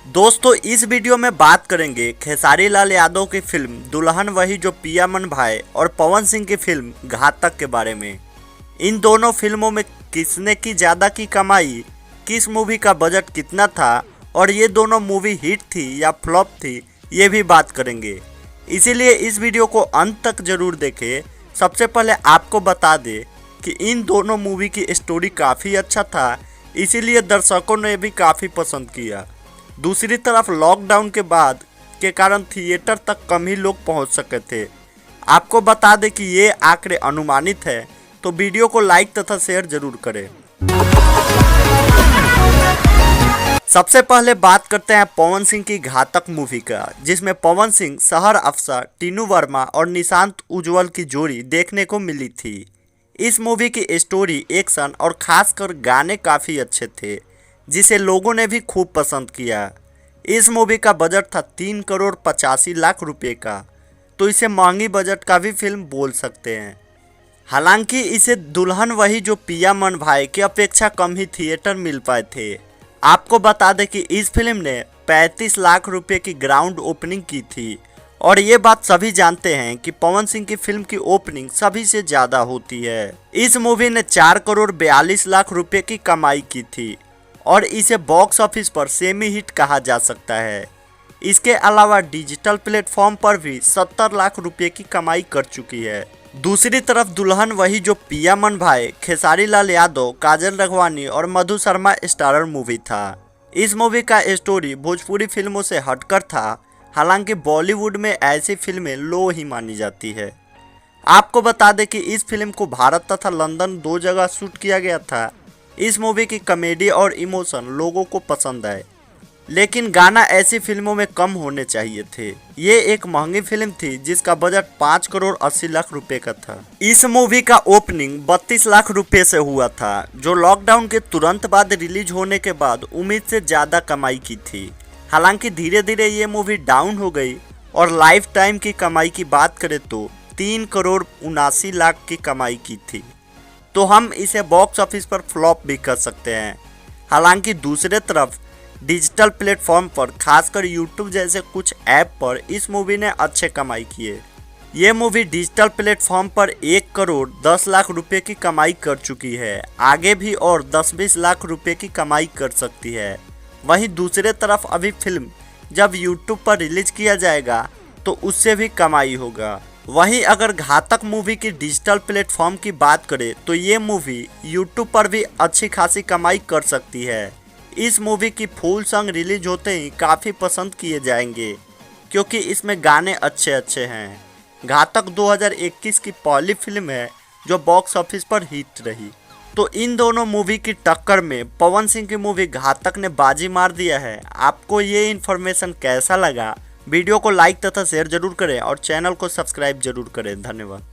दोस्तों इस वीडियो में बात करेंगे खेसारी लाल यादव की फिल्म दुल्हन वही जो पिया मन भाए और पवन सिंह की फिल्म घातक के बारे में। इन दोनों फिल्मों में किसने की ज़्यादा की कमाई, किस मूवी का बजट कितना था और ये दोनों मूवी हिट थी या फ्लॉप थी, ये भी बात करेंगे। इसीलिए इस वीडियो को अंत तक जरूर देखें। सबसे पहले आपको बता दें कि इन दोनों मूवी की स्टोरी काफ़ी अच्छा था, इसीलिए दर्शकों ने भी काफ़ी पसंद किया। दूसरी तरफ लॉकडाउन के बाद के कारण थिएटर तक कम ही लोग पहुंच सके थे। आपको बता दें कि ये आंकड़े अनुमानित है, तो वीडियो को लाइक तथा शेयर जरूर करें। सबसे पहले बात करते हैं पवन सिंह की घातक मूवी का, जिसमें पवन सिंह, सहर अफसर, टीनू वर्मा और निशांत उज्ज्वल की जोड़ी देखने को मिली थी। इस मूवी की स्टोरी, एक्शन और खासकर गाने काफ़ी अच्छे थे, जिसे लोगों ने भी खूब पसंद किया। इस मूवी का बजट था 3 करोड़ 85 लाख रुपए का, तो इसे महंगी बजट का भी फिल्म बोल सकते हैं। हालांकि इसे दुल्हन वही जो पिया मन भाई की अपेक्षा कम ही थिएटर मिल पाए थे। आपको बता दें कि इस फिल्म ने 35 लाख रुपए की ग्राउंड ओपनिंग की थी, और ये बात सभी जानते हैं कि पवन सिंह की फिल्म की ओपनिंग सभी से ज़्यादा होती है। इस मूवी ने 4 करोड़ 42 लाख रुपए की कमाई की थी और इसे बॉक्स ऑफिस पर सेमी हिट कहा जा सकता है। इसके अलावा डिजिटल प्लेटफॉर्म पर भी 70 लाख रुपए की कमाई कर चुकी है। दूसरी तरफ दुल्हन वही जो पिया मन भाई खेसारी लाल यादव, काजल राघवानी और मधु शर्मा स्टारर मूवी था। इस मूवी का स्टोरी भोजपुरी फिल्मों से हटकर था, हालांकि बॉलीवुड में ऐसी फिल्में लो ही मानी जाती है। आपको बता दें कि इस फिल्म को भारत तथा लंदन 2 जगह शूट किया गया था। इस मूवी की कॉमेडी और इमोशन लोगों को पसंद आए, लेकिन गाना ऐसी फिल्मों में कम होने चाहिए थे। ये एक महंगी फिल्म थी जिसका बजट 5 करोड़ 80 लाख रुपए का था। इस मूवी का ओपनिंग 32 लाख रुपए से हुआ था, जो लॉकडाउन के तुरंत बाद रिलीज होने के बाद उम्मीद से ज़्यादा कमाई की थी। हालांकि धीरे धीरे ये मूवी डाउन हो गई और लाइफ टाइम की कमाई की बात करें तो 3 करोड़ 79 लाख की कमाई की थी, तो हम इसे बॉक्स ऑफिस पर फ्लॉप भी कर सकते हैं। हालांकि दूसरे तरफ डिजिटल प्लेटफॉर्म पर, खासकर यूट्यूब जैसे कुछ ऐप पर इस मूवी ने अच्छे कमाई किए। ये मूवी डिजिटल प्लेटफॉर्म पर 1 करोड़ 10 लाख रुपए की कमाई कर चुकी है। आगे भी और 10-20 लाख रुपए की कमाई कर सकती है। वहीं दूसरे तरफ अभी फिल्म जब यूट्यूब पर रिलीज किया जाएगा तो उससे भी कमाई होगा। वहीं अगर घातक मूवी की डिजिटल प्लेटफॉर्म की बात करें तो ये मूवी यूट्यूब पर भी अच्छी खासी कमाई कर सकती है। इस मूवी की फुल सॉन्ग रिलीज होते ही काफ़ी पसंद किए जाएंगे, क्योंकि इसमें गाने अच्छे अच्छे हैं। घातक 2021 की पहली फिल्म है जो बॉक्स ऑफिस पर हिट रही। तो इन दोनों मूवी की टक्कर में पवन सिंह की मूवी घातक ने बाजी मार दिया है। आपको ये इन्फॉर्मेशन कैसा लगा? वीडियो को लाइक तथा शेयर जरूर करें और चैनल को सब्सक्राइब जरूर करें। धन्यवाद।